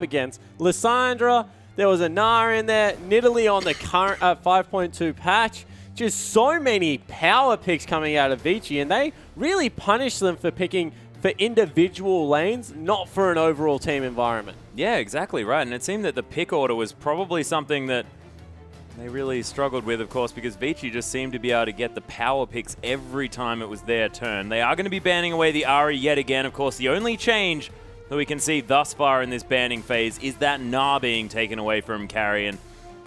against Lysandra. There was a Nara in there. Nidalee on the current 5.2 patch. Just so many power picks coming out of Vici, and they really punished them for picking for individual lanes, not for an overall team environment. Yeah, exactly right. And it seemed that the pick order was probably something that they really struggled with, of course, because Vici just seemed to be able to get the power picks every time it was their turn. They are going to be banning away the Ahri yet again. Of course, the only change that we can see thus far in this banning phase is that Gnar being taken away from carry. And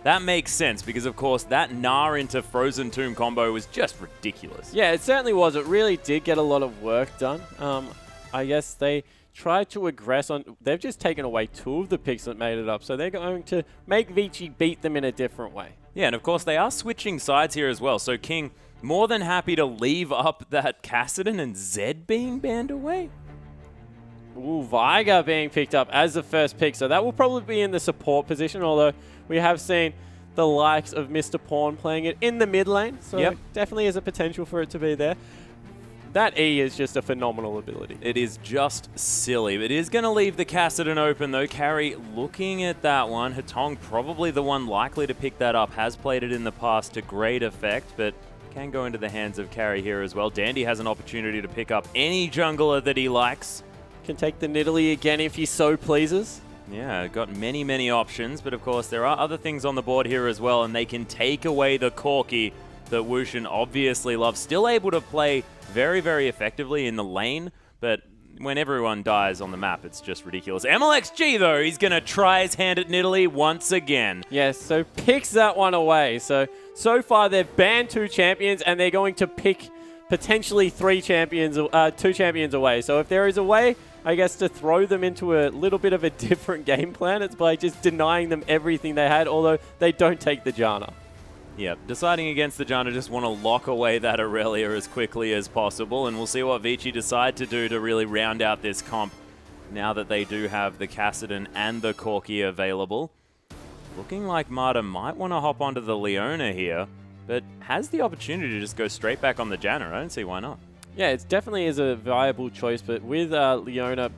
that makes sense because, of course, that Gnar into Frozen Tomb combo was just ridiculous. Yeah, it certainly was. It really did get a lot of work done. I guess they tried to aggress on... They've just taken away 2 of the picks that made it up, so they're going to make Vici beat them in a different way. Yeah, and of course, they are switching sides here as well. So King more than happy to leave up that Kassadin and Zed being banned away. Ooh, Veigar being picked up as the first pick, so that will probably be in the support position, although we have seen the likes of Mr. Pawn playing it in the mid lane, so definitely is a potential for it to be there. That E is just a phenomenal ability. It is just silly. It is going to leave the Kassadin open, though. Carry looking at that one. Hetong probably the one likely to pick that up. Has played it in the past to great effect, but can go into the hands of Carry here as well. Dandy has an opportunity to pick up any jungler that he likes. Can take the Nidalee again if he so pleases. Yeah, got many, many options, but of course there are other things on the board here as well, and they can take away the Corki that Wushin obviously loves. Still able to play very, very effectively in the lane, but when everyone dies on the map, it's just ridiculous. MLXG, though, he's going to try his hand at Nidalee once again. Yes, so picks that one away. So far they've banned 2 champions, and they're going to pick potentially 2 champions away. So if there is a way, I guess, to throw them into a little bit of a different game plan, it's by just denying them everything they had, although they don't take the Janna. Yep, deciding against the Janna, just want to lock away that Aurelia as quickly as possible, and we'll see what Vici decide to do to really round out this comp now that they do have the Kassadin and the Corki available. Looking like Marta might want to hop onto the Leona here, but has the opportunity to just go straight back on the Janna. I don't see why not. Yeah, it definitely is a viable choice, but with Leona,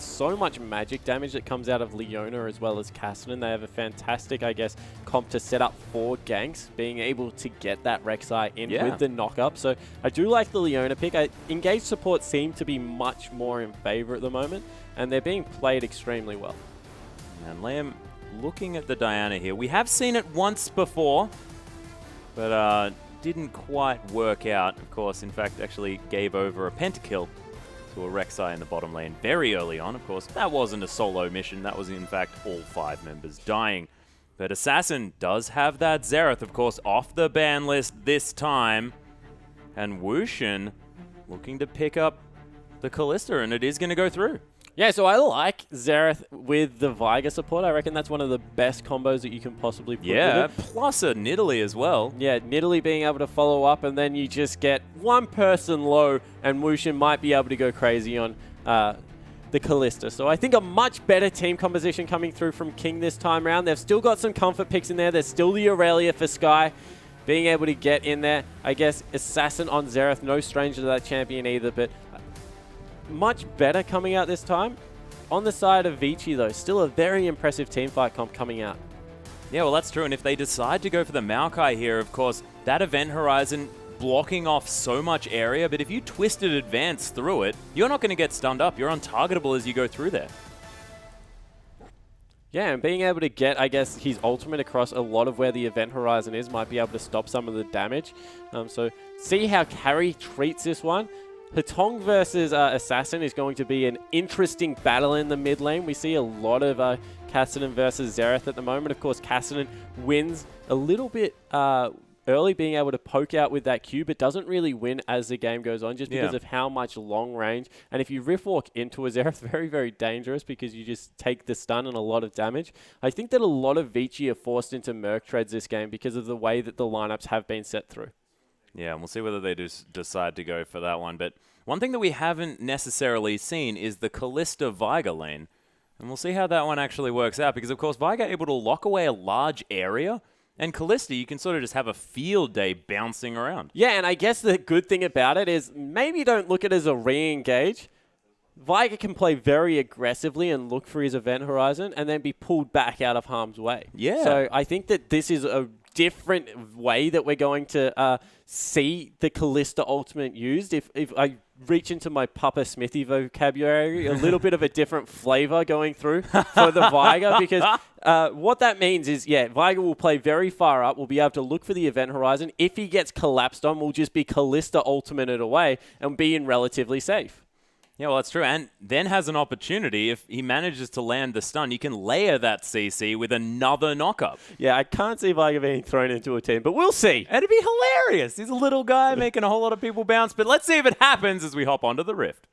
so much magic damage that comes out of Leona as well as Kassadin. They have a fantastic, I guess, comp to set up for ganks, being able to get that Rek'Sai in with the knock-up. So I do like the Leona pick. Engaged support seem to be much more in favor at the moment, and they're being played extremely well. And Liam, looking at the Diana here, we have seen it once before, but didn't quite work out. Of course, in fact, actually gave over a pentakill to a Rek'Sai in the bottom lane very early on. Of course, that wasn't a solo mission. That was, in fact, all 5 members dying. But Assassin does have that Xerath, of course, off the ban list this time. And Wushin looking to pick up the Kalista, and it is going to go through. Yeah, so I like Xerath with the Veigar support. I reckon that's one of the best combos that you can possibly put with it. Plus a Nidalee as well. Yeah, Nidalee being able to follow up, and then you just get one person low, and Wushin might be able to go crazy on the Kalista. So I think a much better team composition coming through from King this time around. They've still got some comfort picks in there. There's still the Aurelia for Skye being able to get in there. I guess Assassin on Xerath, no stranger to that champion either, but much better coming out this time. On the side of Vici, though, still a very impressive teamfight comp coming out. Yeah, well, that's true. And if they decide to go for the Maokai here, of course, that event horizon blocking off so much area, but if you twisted advance through it, you're not going to get stunned up. You're untargetable as you go through there. Yeah, and being able to get, I guess, his ultimate across a lot of where the event horizon is might be able to stop some of the damage. So see how Carry treats this one. Hetong versus Assassin is going to be an interesting battle in the mid lane. We see a lot of Kassadin versus Xerath at the moment. Of course, Kassadin wins a little bit early, being able to poke out with that Q, but doesn't really win as the game goes on just because of how much long range. And if you riff walk into a Xerath, very, very dangerous because you just take the stun and a lot of damage. I think that a lot of Vici are forced into Merc trades this game because of the way that the lineups have been set through. Yeah, and we'll see whether they decide to go for that one. But one thing that we haven't necessarily seen is the Kalista Veigar lane. And we'll see how that one actually works out. Because, of course, Veigar able to lock away a large area. And Kalista, you can sort of just have a field day bouncing around. Yeah, and I guess the good thing about it is maybe don't look at it as a re-engage. Viger can play very aggressively and look for his event horizon and then be pulled back out of harm's way. Yeah. So I think that this is a different way that we're going to see the Kalista ultimate used. If I reach into my Papa Smithy vocabulary, a little bit of a different flavor going through for the Viger, because what that means is, yeah, Viger will play very far up. We'll be able to look for the event horizon. If he gets collapsed on, we'll just be Kalista ultimated away and be in relatively safe. Yeah, well, that's true. And then has an opportunity, if he manages to land the stun, you can layer that CC with another knock-up. Yeah, I can't see Viger being thrown into a team, but we'll see. It'd be hilarious. He's a little guy making a whole lot of people bounce. But let's see if it happens as we hop onto the Rift.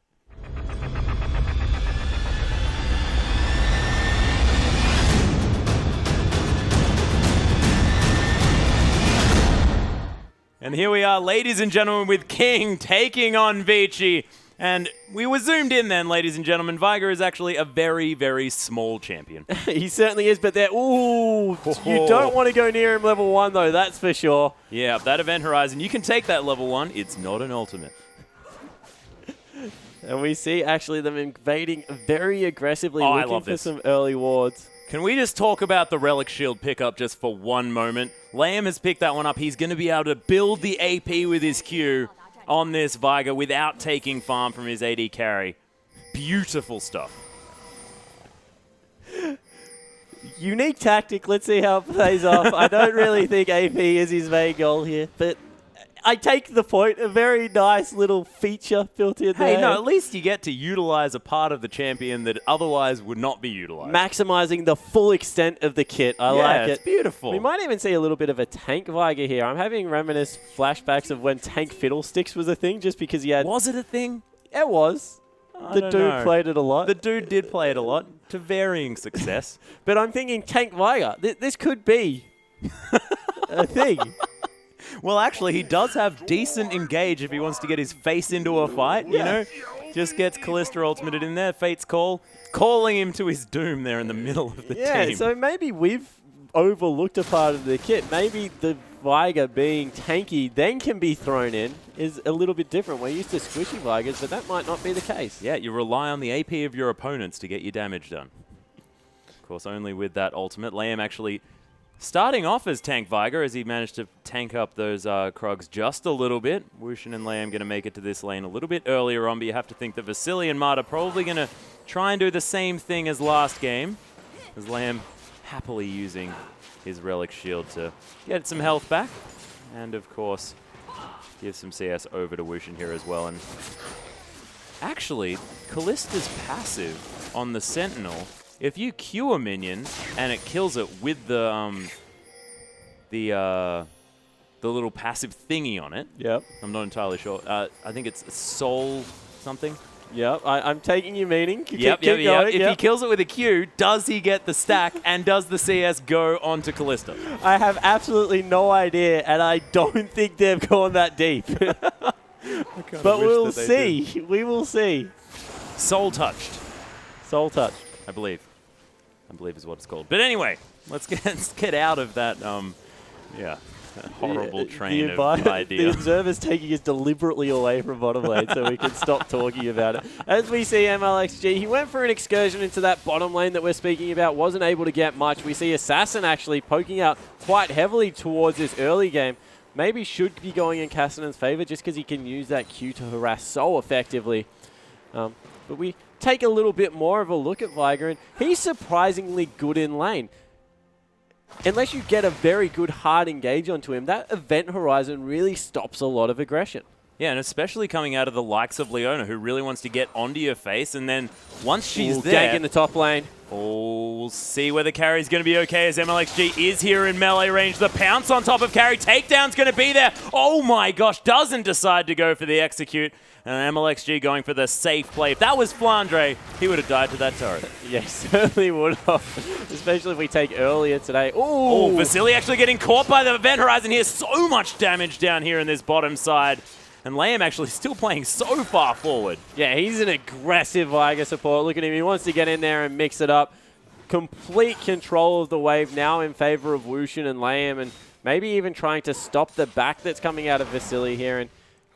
And here we are, ladies and gentlemen, with King taking on Vici. And we were zoomed in then, ladies and gentlemen. Viger is actually a very, very small champion. He certainly is, but you don't want to go near him level 1, though, that's for sure. Yeah, that event horizon, you can take that level 1. It's not an ultimate. And we see actually them invading very aggressively, looking for some early wards. Can we just talk about the Relic Shield pickup just for one moment? Liam has picked that one up. He's going to be able to build the AP with his Q on this Viger without taking farm from his AD carry. Beautiful stuff. Unique tactic. Let's see how it plays off. I don't really think AP is his main goal here, but I take the point. A very nice little feature built in there. Hey, no, at least you get to utilize a part of the champion that otherwise would not be utilized. Maximizing the full extent of the kit. I like it. It's beautiful. We might even see a little bit of a tank Viger here. I'm having reminiscent flashbacks of when tank fiddlesticks was a thing, just because he had... Was it a thing? It was. The dude played it a lot. The dude did play it a lot, to varying success. But I'm thinking tank Viger. This could be a thing. Well, actually, he does have decent engage if he wants to get his face into a fight, you know? Just gets Kalista ultimated in there. Fate's call, calling him to his doom there in the middle of the team. Yeah, so maybe we've overlooked a part of the kit. Maybe the Viger being tanky then can be thrown in is a little bit different. We're used to squishy Vigers, but that might not be the case. Yeah, you rely on the AP of your opponents to get your damage done. Of course, only with that ultimate. Liam actually... starting off as tank Viger, as he managed to tank up those Krugs just a little bit. Wushin and Liam going to make it to this lane a little bit earlier on, but you have to think that Vasily and Mata probably going to try and do the same thing as last game, as Liam happily using his Relic Shield to get some health back, and of course, give some CS over to Wushin here as well. And actually, Kalista's passive on the Sentinel, if you Q a minion and it kills it with the little passive thingy on it. Yep. I'm not entirely sure. I think it's soul something. Yep. I'm taking your meaning. Yep. If he kills it with a Q, does he get the stack and does the CS go onto Kalista? I have absolutely no idea, and I don't think they've gone that deep. But we'll see. We will see. Soul touched. Soul touched. I believe is what it's called. But anyway, let's get out of that, horrible train of idea. The observer's taking us deliberately away from bottom lane so we can stop talking about it. As we see MLXG, he went for an excursion into that bottom lane that we're speaking about, wasn't able to get much. We see Assassin actually poking out quite heavily towards this early game. Maybe should be going in Kassanen's favor just because he can use that Q to harass so effectively. But we take a little bit more of a look at Viger, and he's surprisingly good in lane. Unless you get a very good hard engage onto him, that event horizon really stops a lot of aggression. Yeah, and especially coming out of the likes of Leona, who really wants to get onto your face, and then once she's there... Gank in the top lane. Oh, we'll see whether Carry's going to be okay as MLXG is here in melee range. The pounce on top of Carry. Takedown's going to be there. Oh my gosh, doesn't decide to go for the execute. And MLXG going for the safe play. If that was Flandre, he would have died to that turret. Yes, certainly would have. Especially if we take earlier today. Oh, Vasily actually getting caught by the event horizon here. So much damage down here in this bottom side. And Liam actually still playing so far forward. Yeah, he's an aggressive Viger support. Look at him. He wants to get in there and mix it up. Complete control of the wave now in favor of Wushin and Liam, and maybe even trying to stop the back that's coming out of Vasily here. And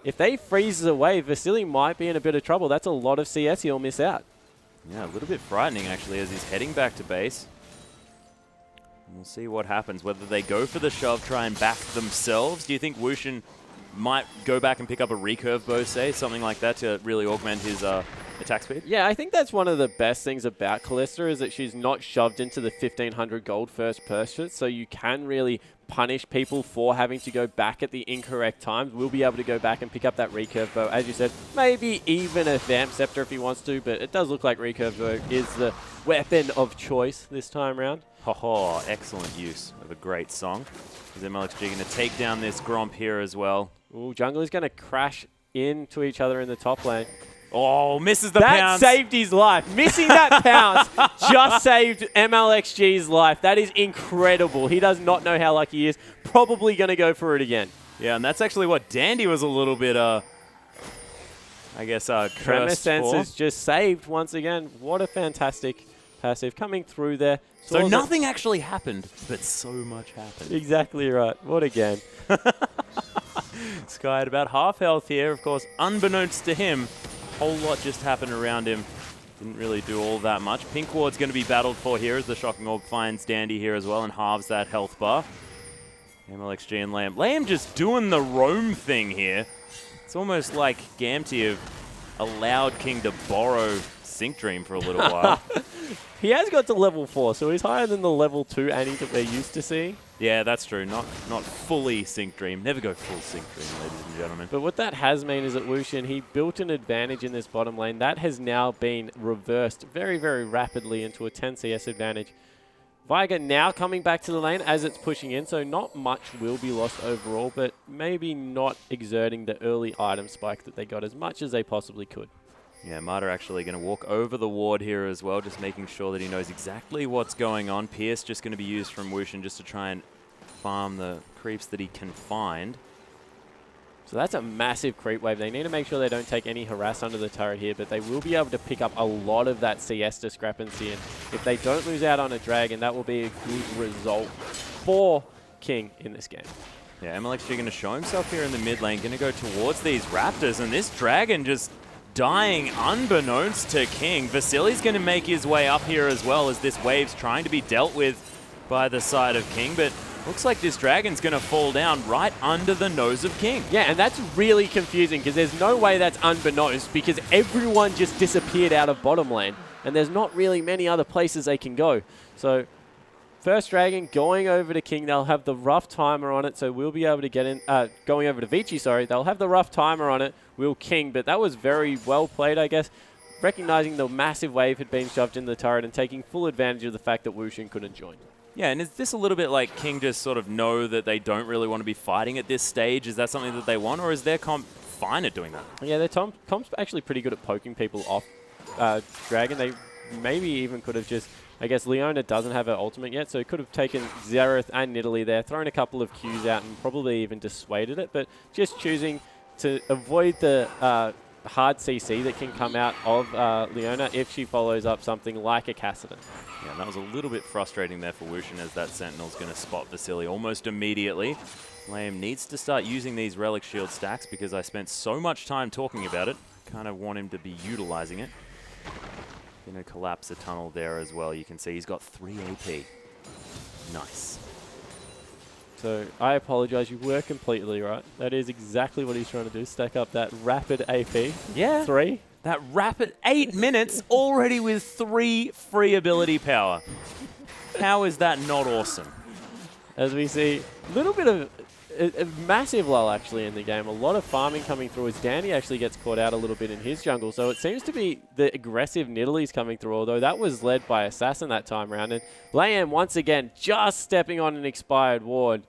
if they freeze the wave, Vasily might be in a bit of trouble. That's a lot of CS he'll miss out. Yeah, a little bit frightening, actually, as he's heading back to base. We'll see what happens, whether they go for the shove, try and back themselves. Do you think Wushin might go back and pick up a recurve bow, say, something like that to really augment his attack speed? Yeah, I think that's one of the best things about Kalista is that she's not shoved into the 1,500 gold first purchase, so you can really punish people for having to go back at the incorrect times. We'll be able to go back and pick up that recurve bow, as you said, maybe even a Vamp Scepter if he wants to, but it does look like recurve bow is the weapon of choice this time around. Ho, excellent use of a great song. Is MLXG going to take down this Gromp here as well? Ooh, jungle is going to crash into each other in the top lane. Oh, misses the that pounce. That saved his life. Missing that pounce just saved MLXG's life. That is incredible. He does not know how lucky he is. Probably going to go for it again. Yeah, and that's actually what Dandy was a little bit, I guess, Tremor cursed Senses for. just saved once again. What a fantastic passive coming through there. So nothing actually happened, but so much happened. Exactly right. What a game. Sky at about half health here. Of course, unbeknownst to him, a whole lot just happened around him. Didn't really do all that much. Pink Ward's going to be battled for here as the Shocking Orb finds Dandy here as well and halves that health bar. MLXG and Lamb. Lamb just doing the roam thing here. It's almost like Gamty have allowed King to borrow Sync Dream for a little while. He has got to level 4, so he's higher than the level 2 Annie that we're used to seeing. Yeah, that's true. Not fully Sync Dream. Never go full Sync Dream, ladies and gentlemen. But what that has meant is that Wushin, he built an advantage in this bottom lane. That has now been reversed very, very rapidly into a 10 CS advantage. Viger now coming back to the lane as it's pushing in, so not much will be lost overall, but maybe not exerting the early item spike that they got as much as they possibly could. Yeah, Marta actually going to walk over the ward here as well, just making sure that he knows exactly what's going on. Pierce just going to be used from Wushin just to try and farm the creeps that he can find. So that's a massive creep wave. They need to make sure they don't take any harass under the turret here, but they will be able to pick up a lot of that CS discrepancy. And if they don't lose out on a dragon, that will be a good result for King in this game. Yeah, MLXG going to show himself here in the mid lane, going to go towards these Raptors, and this dragon just dying unbeknownst to King. Vasily's going to make his way up here as well as this wave's trying to be dealt with by the side of King, but looks like this dragon's going to fall down right under the nose of King. Yeah, and that's really confusing because there's no way that's unbeknownst because everyone just disappeared out of bottom lane and there's not really many other places they can go. So first dragon going over to King, they'll have the rough timer on it, so we'll be able to get in, going over to Vici, sorry, they'll have the rough timer on it, will King, but that was very well played, I guess, recognizing the massive wave had been shoved in the turret and taking full advantage of the fact that Wushin couldn't join. Yeah, and is this a little bit like King just sort of know that they don't really want to be fighting at this stage? Is that something that they want, or is their comp fine at doing that? Yeah, their comp's actually pretty good at poking people off Dragon. They maybe even could have just, I guess Leona doesn't have her ultimate yet, so could have taken Xerath and Nidalee there, thrown a couple of Qs out and probably even dissuaded it, but just choosing to avoid the hard CC that can come out of Leona if she follows up something like a Kassadin. Yeah, and that was a little bit frustrating there for Wushin as that Sentinel's going to spot Vasily almost immediately. Lamb needs to start using these Relic Shield stacks because I spent so much time talking about it. Kind of want him to be utilizing it. Going to collapse the tunnel there as well. You can see he's got 3 AP. Nice. So I apologize, you were completely right. That is exactly what he's trying to do, stack up that rapid AP. Yeah. 3. That rapid 8 minutes already with 3 free ability power. How is that not awesome? As we see, a little bit of a massive lull actually in the game. A lot of farming coming through as Danny actually gets caught out a little bit in his jungle. So it seems to be the aggressive Nidalee's coming through, although that was led by Assassin that time around. And Layam once again just stepping on an expired ward.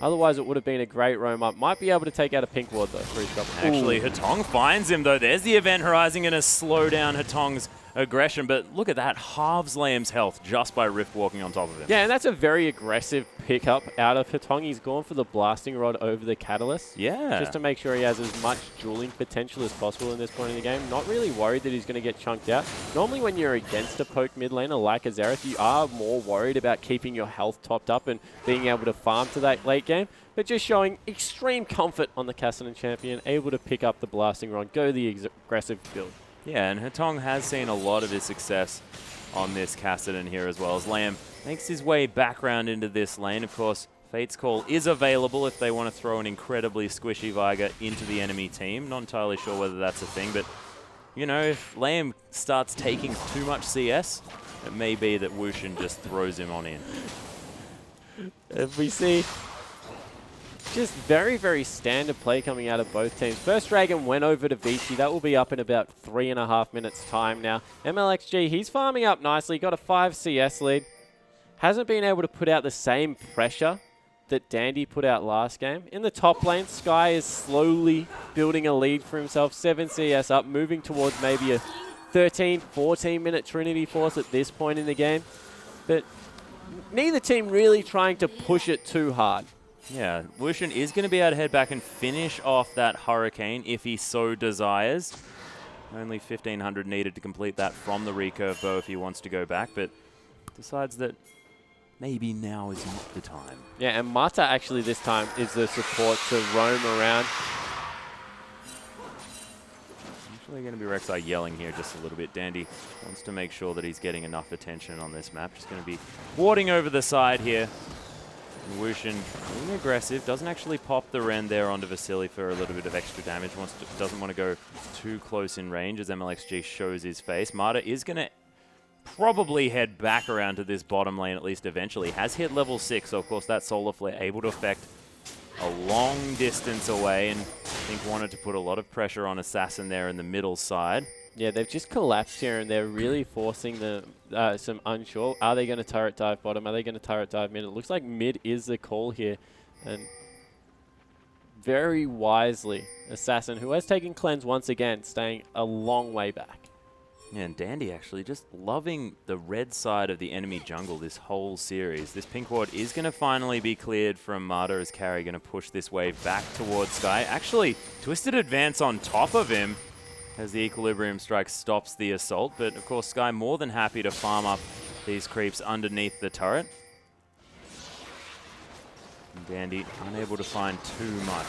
Otherwise, it would have been a great roam up. Might be able to take out a pink ward, though, for his trouble. Actually, Hatong finds him, though. There's the Event Horizon going to slow down Hatong's aggression. But look at that, halves Liam's health just by Rift walking on top of him. Yeah, and that's a very aggressive pickup out of Hetong. He's gone for the blasting rod over the catalyst. Yeah. Just to make sure he has as much dueling potential as possible in this point in the game. Not really worried that he's going to get chunked out. Normally when you're against a poke mid laner like Azereth, you are more worried about keeping your health topped up and being able to farm to that late game. But just showing extreme comfort on the Kassadin champion, able to pick up the blasting rod, go the aggressive build. Yeah, and Hetong has seen a lot of his success on this Kassadin here as well, as Lamb makes his way back round into this lane. Of course, Fate's Call is available if they want to throw an incredibly squishy Viger into the enemy team. Not entirely sure whether that's a thing, but, you know, if Lamb starts taking too much CS, it may be that Wushin just throws him on in. If we see just very, very standard play coming out of both teams. First Dragon went over to Vici. That will be up in about 3.5 minutes time now. MLXG, he's farming up nicely. Got a 5 CS lead. Hasn't been able to put out the same pressure that Dandy put out last game. In the top lane, Sky is slowly building a lead for himself. 7 CS up, moving towards maybe a 13, 14-minute Trinity Force at this point in the game. But neither team really trying to push it too hard. Yeah, Wushin is going to be able to head back and finish off that Hurricane if he so desires. Only 1,500 needed to complete that from the recurve bow if he wants to go back, but decides that maybe now is not the time. Yeah, and Mata actually this time is the support to roam around. Actually going to be Rek'Sai yelling here just a little bit. Dandy wants to make sure that he's getting enough attention on this map. Just going to be warding over the side here. And Wushin being aggressive, doesn't actually pop the Ren there onto Vasily for a little bit of extra damage. Doesn't want to go too close in range as MLXG shows his face. Marta is going to probably head back around to this bottom lane at least eventually. Has hit level 6, so of course that Solar Flare able to affect a long distance away, and I think wanted to put a lot of pressure on Assassin there in the middle side. Yeah, they've just collapsed here, and they're really forcing the some unsure. Are they going to turret dive bottom? Are they going to turret dive mid? It looks like mid is the call here. And very wisely, Assassin, who has taken cleanse once again, staying a long way back. Yeah, and Dandy actually just loving the red side of the enemy jungle this whole series. This pink ward is going to finally be cleared from Marta as Carry going to push this wave back towards Sky. Actually, Twisted Advance on top of him as the Equilibrium Strike stops the assault. But of course, Sky more than happy to farm up these creeps underneath the turret. And Dandy unable to find too much.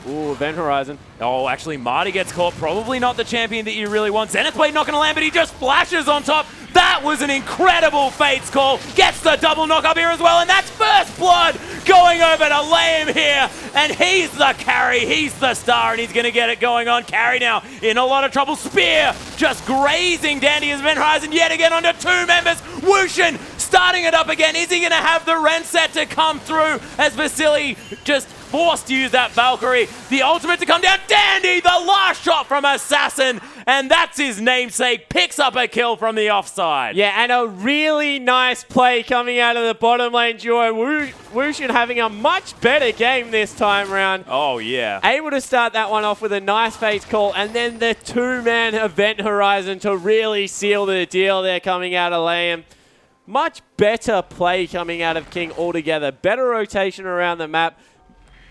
Ooh, Event Horizon. Oh, actually, Marty gets caught. Probably not the champion that you really want. Zenith Blade not going to land, but he just flashes on top. That was an incredible Fate's Call. Gets the double knock up here as well, and that's first blood going over to Liam here. And he's the carry. He's the star, and he's going to get it going on. Carry now in a lot of trouble. Spear just grazing Dandy as Event Horizon yet again onto 2 members. Wushin starting it up again. Is he going to have the Ren set to come through as Vasily just forced to use that Valkyrie? The ultimate to come down. Dandy, the last shot from Assassin, and that's his namesake. Picks up a kill from the offside. Yeah, and a really nice play coming out of the bottom lane duo. Wushin having a much better game this time around. Oh, yeah. Able to start that one off with a nice Fate's Call, and then the 2-man Event Horizon to really seal the deal there coming out of Liam. Much better play coming out of King altogether. Better rotation around the map.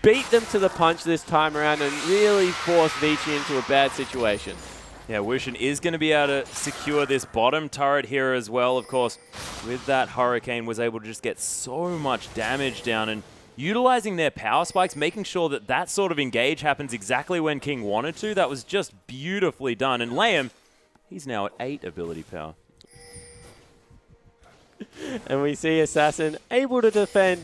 Beat them to the punch this time around and really force Vici into a bad situation. Yeah, Wushin is going to be able to secure this bottom turret here as well. Of course, with that Hurricane was able to just get so much damage down, and utilizing their power spikes, making sure that that sort of engage happens exactly when King wanted to. That was just beautifully done. And Liam, he's now at 8 ability power. And we see Assassin able to defend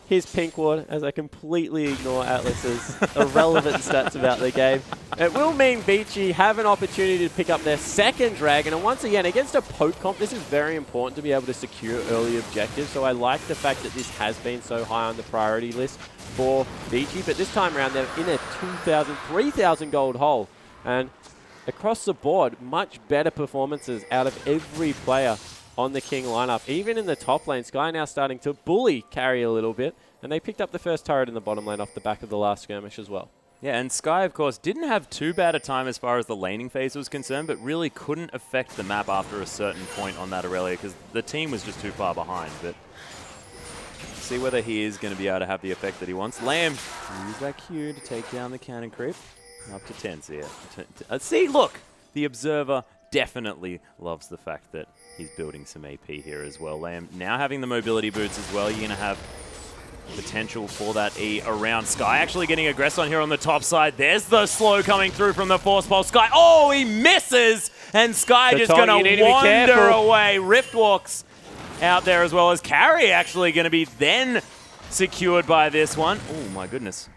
his pink ward as I completely ignore Atlas's irrelevant stats about the game. It will mean Vici have an opportunity to pick up their second dragon, and once again, against a poke comp, this is very important to be able to secure early objectives, so I like the fact that this has been so high on the priority list for Vici, but this time around they're in a 2,000, 3,000 gold hole, and across the board, much better performances out of every player on the King lineup. Even in the top lane, Sky now starting to bully Carry a little bit, and they picked up the first turret in the bottom lane off the back of the last skirmish as well. Yeah, and Sky, of course, didn't have too bad a time as far as the laning phase was concerned, but really couldn't affect the map after a certain point on that Aurelia because the team was just too far behind. But see whether he is going to be able to have the effect that he wants. Lamb, use that Q to take down the cannon creep. Up to 10 here. See, look, the Observer definitely loves the fact that he's building some AP here as well. Lamb now having the mobility boots as well. You're going to have potential for that E around Sky. Actually getting aggressed on here on the top side. There's the slow coming through from the force pole. Sky, oh, he misses! And Sky just going to wander away. Rift walks out there as well as Carry actually going to be then secured by this one. Oh my goodness.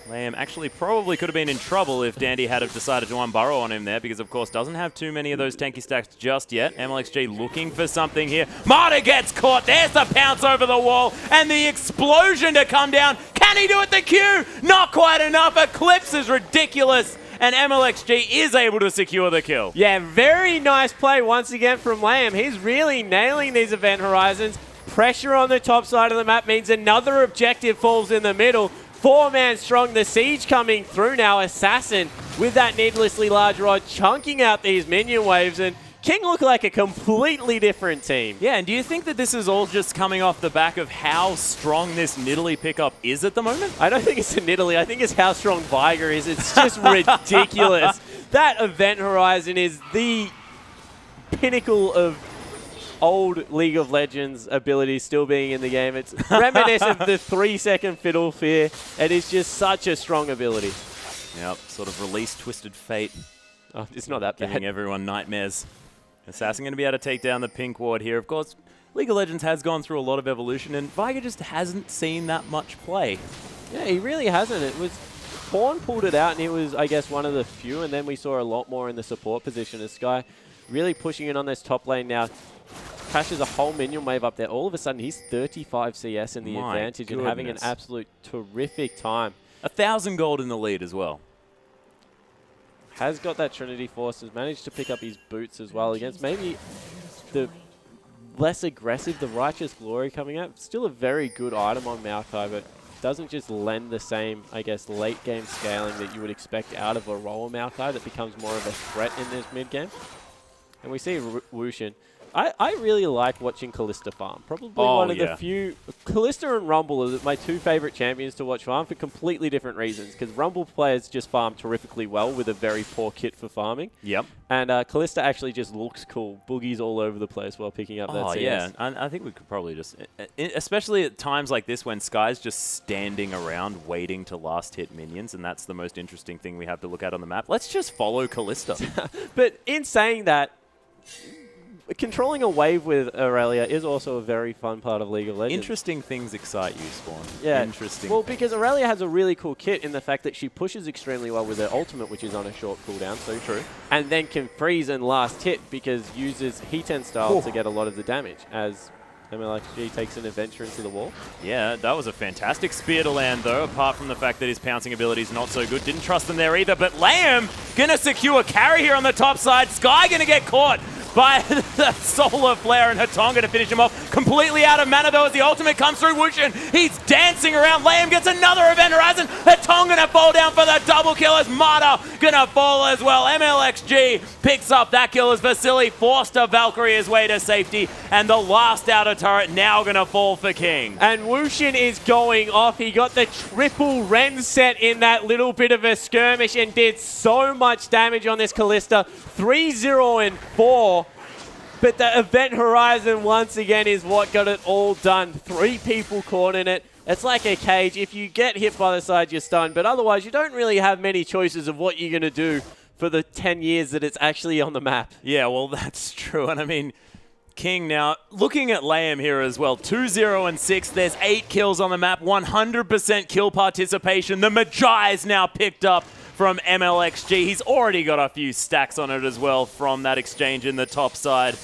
Lamb actually probably could have been in trouble if Dandy had have decided to unburrow on him there because, of course, doesn't have too many of those tanky stacks just yet. MLXG looking for something here. Marta gets caught. There's the pounce over the wall and the explosion to come down. Can he do it? The Q? Not quite enough. Eclipse is ridiculous. And MLXG is able to secure the kill. Yeah, very nice play once again from Lamb. He's really nailing these event horizons. Pressure on the top side of the map means another objective falls in the middle. 4-man strong, the siege coming through now. Assassin with that needlessly large rod chunking out these minion waves, and King look like a completely different team. Yeah, and do you think that this is all just coming off the back of how strong this Nidalee pickup is at the moment? I don't think it's a Nidalee. I think it's how strong Viger is. It's just ridiculous. That event horizon is the pinnacle of old League of Legends abilities still being in the game. It's reminiscent of the 3-second Fiddle Fear. It is just such a strong ability. Yep, sort of release Twisted Fate. Oh, it's not that bad. Giving everyone nightmares. Assassin going to be able to take down the pink ward here. Of course, League of Legends has gone through a lot of evolution, and Viger just hasn't seen that much play. Yeah, he really hasn't. It was Pawn pulled it out, and he was, I guess, one of the few, and then we saw a lot more in the support position as Sky really pushing in on this top lane now. Crashes a whole minion wave up there. All of a sudden, he's 35 CS in the advantage and having an absolute terrific time. 1,000 gold in the lead as well. Has got that Trinity Force, has managed to pick up his boots as well against maybe the less aggressive, the Righteous Glory coming out. Still a very good item on Maokai, but doesn't just lend the same, I guess, late game scaling that you would expect out of a Roller Maokai that becomes more of a threat in this mid game. And we see Wushin. I really like watching Kalista farm. Probably one of the few. Kalista and Rumble are my two favorite champions to watch farm for completely different reasons. Because Rumble players just farm terrifically well with a very poor kit for farming. Yep. And Kalista actually just looks cool. Boogies all over the place while picking up that CS. Yeah. I think we could probably just, especially at times like this when Sky's just standing around waiting to last hit minions, and that's the most interesting thing we have to look at on the map. Let's just follow Kalista. But in saying that, controlling a wave with Aurelia is also a very fun part of League of Legends. Interesting things excite you, Spawn. Yeah. Interesting. Well, because Aurelia has a really cool kit in the fact that she pushes extremely well with her ultimate, which is on a short cooldown, so true. And then can freeze and last hit because uses Heat End style to get a lot of the damage as MLXG takes an adventure into the wall. Yeah, that was a fantastic spear to land, though, apart from the fact that his pouncing ability is not so good. Didn't trust them there either, but Lamb going to secure carry here on the top side. Sky going to get caught by the Solar Flare, and Hatonga to finish him off. Completely out of mana, though, as the ultimate comes through. Wushin, he's dancing around. Lamb gets another event horizon. Hatonga going to fall down for the double kill as Marta going to fall as well. MLXG picks up that kill as Vasily forced to Valkyrie his way to safety, and the last outer turret now going to fall for King. And Wushin is going off. He got the triple Ren set in that little bit of a skirmish and did so much damage on this Kalista. 3-0 and 4. But the event horizon, once again, is what got it all done. 3 people caught in it. It's like a cage. If you get hit by the side, you're stunned. But otherwise, you don't really have many choices of what you're going to do for the 10 years that it's actually on the map. Yeah, well, that's true. And I mean, King now, looking at Lamb here as well, 2-0 and 6. There's 8 kills on the map, 100% kill participation. The Magi is now picked up from MLXG. He's already got a few stacks on it as well from that exchange in the top side.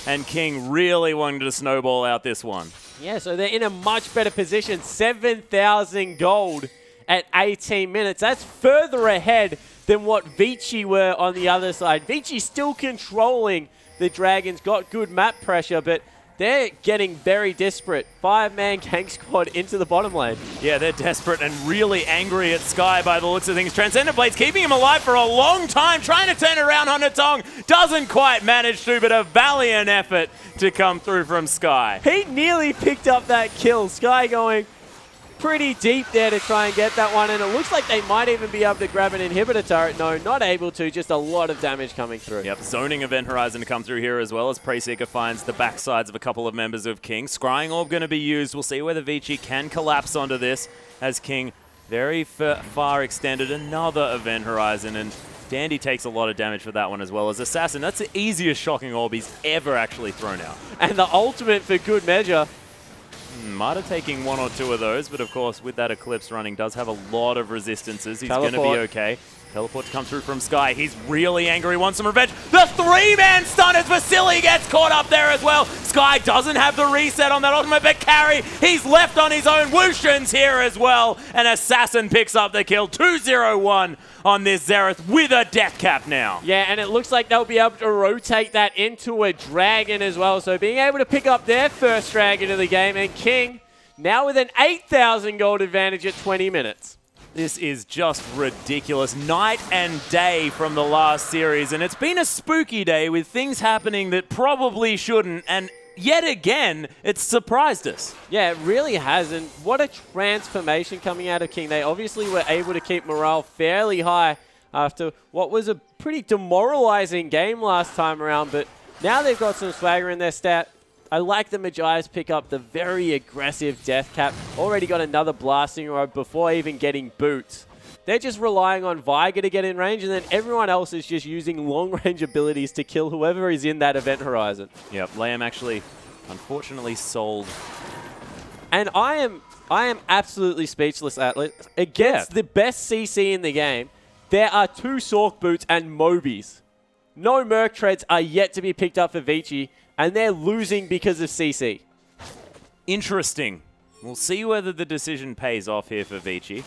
And King really wanted to snowball out this one. Yeah, so they're in a much better position. 7,000 gold at 18 minutes. That's further ahead than what Vici were on the other side. Vici still controlling the Dragons, got good map pressure, but they're getting very desperate. 5-man gank squad into the bottom lane. Yeah, they're desperate and really angry at Sky by the looks of things. Transcendent Blade's keeping him alive for a long time, trying to turn around on Hetong. Doesn't quite manage to, but a valiant effort to come through from Sky. He nearly picked up that kill. Sky going pretty deep there to try and get that one, and it looks like they might even be able to grab an inhibitor turret. No, not able to, just a lot of damage coming through. Yep, zoning Event Horizon to come through here as well as Preyseeker finds the backsides of a couple of members of King. Scrying Orb going to be used. We'll see whether Vici can collapse onto this as King very far extended another Event Horizon, and Dandy takes a lot of damage for that one as well as Assassin. That's the easiest shocking orb he's ever actually thrown out. And the ultimate for good measure. Marta taking one or two of those, but of course with that Eclipse running does have a lot of resistances. He's going to be okay. Teleport to come through from Sky. He's really angry, wants some revenge. The 3-man stun as Vasily gets caught up there as well. Sky doesn't have the reset on that ultimate, but Carry, he's left on his own. Wushin's here as well, and Assassin picks up the kill. 2-0-1 on this Xerath with a death cap now. Yeah, and it looks like they'll be able to rotate that into a dragon as well. So being able to pick up their first dragon of the game, and King now with an 8,000 gold advantage at 20 minutes. This is just ridiculous. Night and day from the last series, and it's been a spooky day with things happening that probably shouldn't, and yet again, it's surprised us. Yeah, it really has, and what a transformation coming out of King. They obviously were able to keep morale fairly high after what was a pretty demoralizing game last time around, but now they've got some swagger in their stat. I like the Magi's pick up the very aggressive death cap. Already got another blasting rod before even getting boots. They're just relying on Viger to get in range, and then everyone else is just using long-range abilities to kill whoever is in that event horizon. Yep, Lamb actually, unfortunately, sold. And I am absolutely speechless, Atlas. Against the best CC in the game, there are 2 Sork boots and Mobies. No Merc Treads are yet to be picked up for Vici, and they're losing because of CC. Interesting. We'll see whether the decision pays off here for Vici.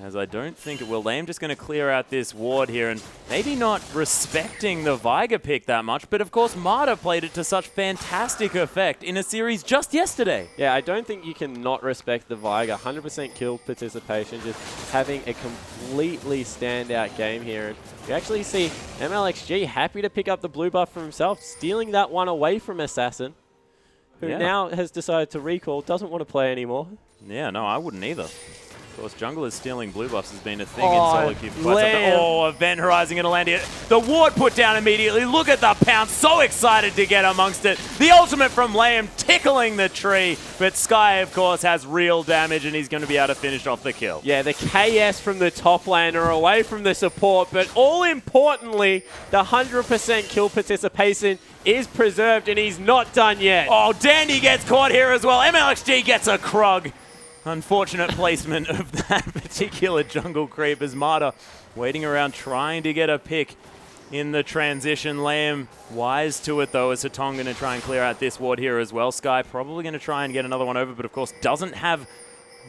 As I don't think it will. Lamb just going to clear out this ward here and maybe not respecting the Viger pick that much, but of course Marta played it to such fantastic effect in a series just yesterday. Yeah, I don't think you can not respect the Viger. 100% kill participation, just having a completely standout game here. And we actually see MLXG happy to pick up the blue buff for himself, stealing that one away from Assassin, who now has decided to recall, doesn't want to play anymore. Yeah, no, I wouldn't either. Of course, junglers stealing blue buffs has been a thing in solo queue for quite some time. Oh, Event Horizon going to land here. The ward put down immediately. Look at the pounce. So excited to get amongst it. The ultimate from Lamb tickling the tree. But Sky, of course, has real damage, and he's going to be able to finish off the kill. Yeah, the KS from the top lane are away from the support, but all importantly, the 100% kill participation is preserved, and he's not done yet. Oh, Dandy gets caught here as well. MLXG gets a Krug. Unfortunate placement of that particular jungle creep as Marta waiting around trying to get a pick in the transition. Lamb wise to it though, as Hetong going to try and clear out this ward here as well. Sky probably going to try and get another one over, but of course doesn't have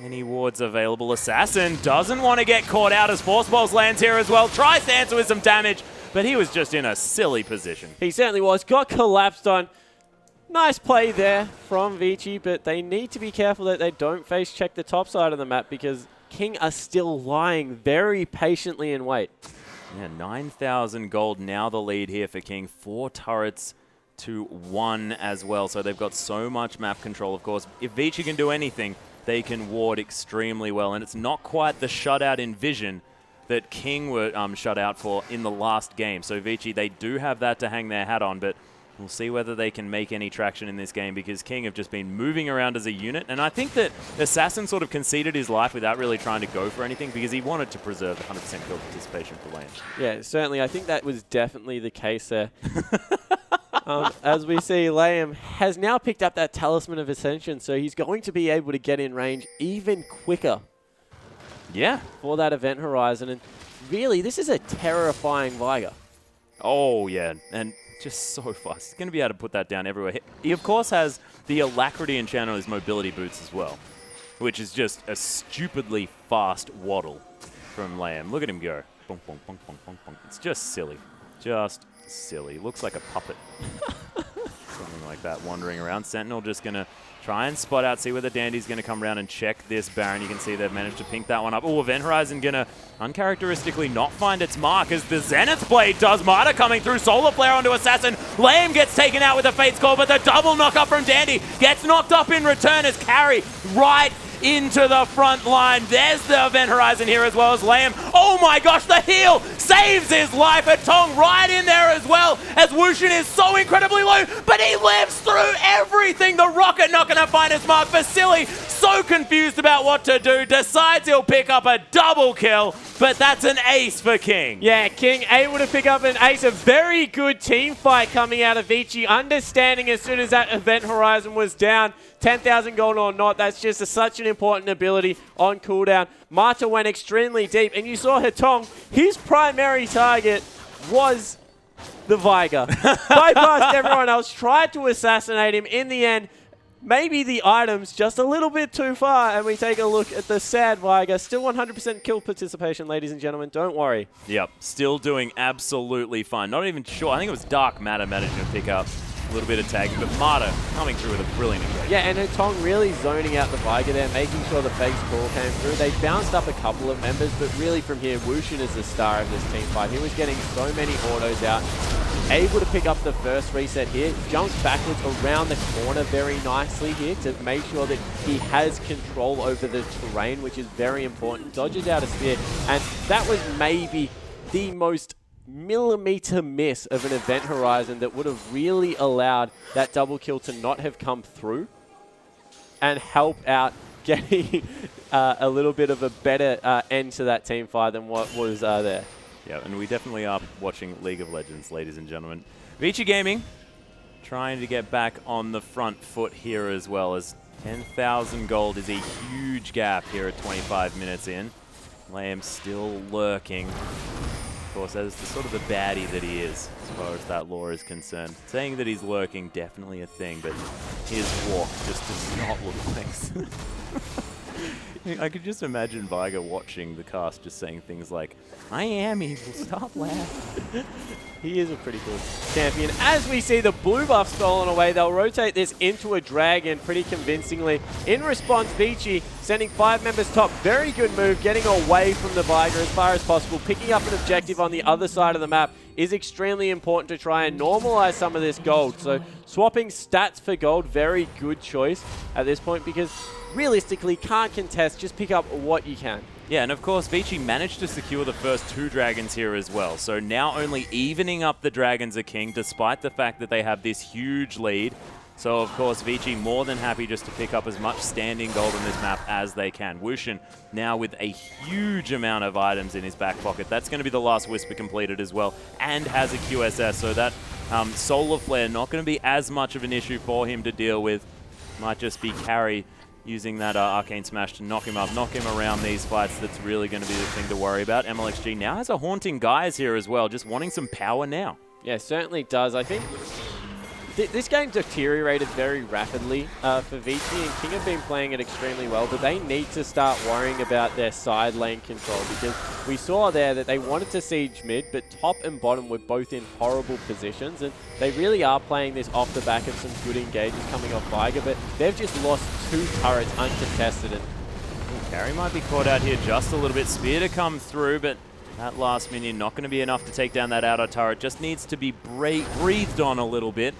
any wards available. Assassin doesn't want to get caught out as Force Balls lands here as well. Tries to answer with some damage, but he was just in a silly position. He certainly was. Got collapsed on. Nice play there from Vici, but they need to be careful that they don't face check the top side of the map because King are still lying very patiently in wait. Yeah, 9,000 gold now the lead here for King. 4 turrets to 1 as well, so they've got so much map control, of course. If Vici can do anything, they can ward extremely well, and it's not quite the shutout in Vision that King were shut out for in the last game. So Vici, they do have that to hang their hat on, but we'll see whether they can make any traction in this game because King have just been moving around as a unit. And I think that Assassin sort of conceded his life without really trying to go for anything because he wanted to preserve the 100% kill participation for Lamb. Yeah, certainly. I think that was definitely the case there. As we see, Lamb has now picked up that Talisman of Ascension, so he's going to be able to get in range even quicker. Yeah. For that event horizon. And really, this is a terrifying Viger. Oh, yeah. And just so fast. He's going to be able to put that down everywhere. He, of course, has the Alacrity enchant on his mobility boots as well, which is just a stupidly fast waddle from Lamb. Look at him go. Bonk, bonk, bonk, bonk, bonk, bonk. It's just silly. Just silly. Looks like a puppet. Something like that wandering around. Sentinel just going to try and spot out, see whether Dandy's going to come around and check this Baron. You can see they've managed to pink that one up. Oh, Event Horizon going to uncharacteristically not find its mark as the Zenith Blade does. Marta coming through, Solar Flare onto Assassin. Lame gets taken out with a Fate's Call, but the double knock up from Dandy gets knocked up in return as Carry right into the front line. There's the Event Horizon here as well as Lamb. Oh my gosh, the heal saves his life. A Tong right in there as well as Wushin is so incredibly low, but he lives through everything. The Rocket not going to find his mark. Vasily, so confused about what to do, decides he'll pick up a double kill, but that's an ace for King. Yeah, King able to pick up an ace. A very good team fight coming out of Vici, understanding as soon as that Event Horizon was down, 10,000 gold or not, that's just such an important ability on cooldown. Marta went extremely deep, and you saw Hetong, his primary target was the Viger. Bypassed everyone else, tried to assassinate him. In the end, maybe the items just a little bit too far, and we take a look at the sad Viger. Still 100% kill participation, ladies and gentlemen. Don't worry. Yep, still doing absolutely fine. Not even sure. I think it was Dark Matter managing to pick up a little bit of tagging, but Marta coming through with a brilliant engagement. Yeah, and Hetong really zoning out the Viger there, making sure the Fake's Call came through. They bounced up a couple of members, but really from here, Wushin is the star of this team fight. He was getting so many autos out. Able to pick up the first reset here, jumps backwards around the corner very nicely here to make sure that he has control over the terrain, which is very important. Dodges out a spear, and that was maybe the most millimeter miss of an Event Horizon that would have really allowed that double kill to not have come through and help out getting a little bit of a better end to that team fight than what was there. Yeah, and we definitely are watching League of Legends, ladies and gentlemen. Vici Gaming trying to get back on the front foot here as well, as 10,000 gold is a huge gap here at 25 minutes in. Lamb still lurking. Of course, as the sort of the baddie that he is, as far as that lore is concerned. Saying that he's lurking, definitely a thing, but his walk just does not look like I could just imagine Viger watching the cast just saying things like, "I am evil, stop laughing." He is a pretty cool champion. As we see the blue buff stolen away, they'll rotate this into a dragon pretty convincingly. In response, Vici sending 5 members top. Very good move, getting away from the Viger as far as possible. Picking up an objective on the other side of the map is extremely important to try and normalize some of this gold. So swapping stats for gold, very good choice at this point because realistically can't contest, just pick up what you can. Yeah, and of course, Vici managed to secure the first 2 dragons here as well. So now only evening up the dragons are king, despite the fact that they have this huge lead. So, of course, Vici more than happy just to pick up as much standing gold on this map as they can. Wushin now with a huge amount of items in his back pocket. That's going to be the last Whisper completed as well, and has a QSS. So that Solar Flare not going to be as much of an issue for him to deal with. Might just be Carry using that Arcane Smash to knock him up, knock him around these fights. That's really going to be the thing to worry about. MLXG now has a Haunting Guise here as well, just wanting some power now. Yeah, certainly does. I think this game deteriorated very rapidly for Vici, and King have been playing it extremely well, but they need to start worrying about their side lane control because we saw there that they wanted to siege mid, but top and bottom were both in horrible positions, and they really are playing this off the back of some good engages coming off Viger, but they've just lost 2 turrets uncontested. And Carry might be caught out here just a little bit. Spear to come through, but that last minion not going to be enough to take down that outer turret. Just needs to be breathed on a little bit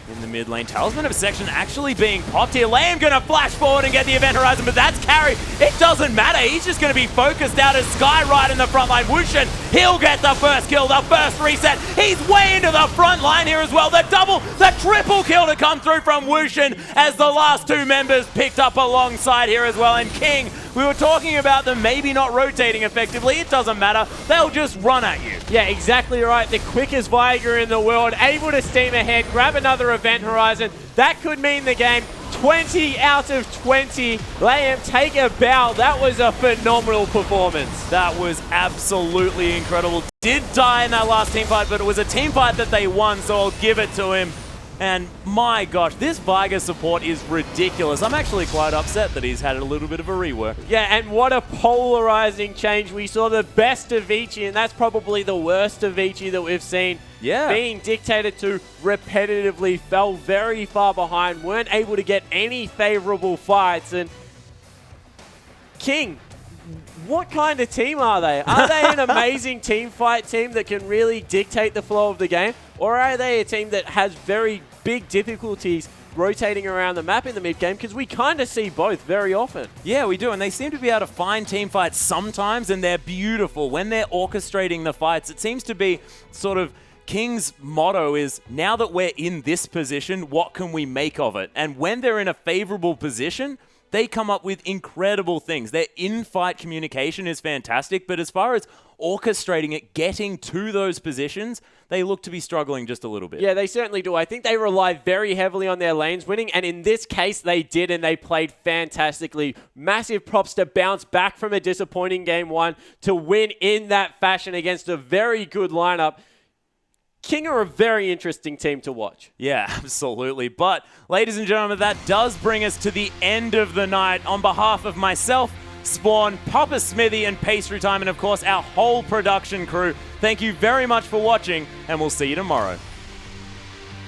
in the mid lane. Talisman of Section actually being popped here. Lamb going to flash forward and get the Event Horizon, but that's Carry. It doesn't matter. He's just going to be focused out as Sky right in the front line. Wushin, he'll get the first kill, the first reset. He's way into the front line here as well. The triple kill to come through from Wushin as the last 2 members picked up alongside here as well. And King, we were talking about them maybe not rotating effectively. It doesn't matter. They'll just run at you. Yeah, exactly right. The quickest Viger in the world, able to steam ahead, grab another Event Horizon. That could mean the game. 20 out of 20. Lamb, take a bow. That was a phenomenal performance. That was absolutely incredible. Did die in that last team fight, but it was a team fight that they won, so I'll give it to him. And my gosh, this Viger support is ridiculous. I'm actually quite upset that he's had a little bit of a rework. Yeah, and what a polarizing change. We saw the best of Vici, and that's probably the worst of Vici that we've seen Yeah. Being dictated to repetitively, fell very far behind, weren't able to get any favorable fights. And King, what kind of team are they? Are they an amazing team fight team that can really dictate the flow of the game? Or are they a team that has very big difficulties rotating around the map in the mid game? Because we kind of see both very often. Yeah, we do, and they seem to be able to find team fights sometimes, and they're beautiful. When they're orchestrating the fights, it seems to be sort of King's motto is, now that we're in this position, what can we make of it? And when they're in a favorable position, they come up with incredible things. Their in-fight communication is fantastic, but as far as orchestrating it, getting to those positions, they look to be struggling just a little bit. Yeah, they certainly do. I think they rely very heavily on their lanes winning, and in this case, they did, and they played fantastically. Massive props to bounce back from a disappointing game one to win in that fashion against a very good lineup. King are a very interesting team to watch. Yeah, absolutely. But, ladies and gentlemen, that does bring us to the end of the night. On behalf of myself, Spawn, Papa Smithy, and Pastry Time, and of course our whole production crew, thank you very much for watching, and we'll see you tomorrow.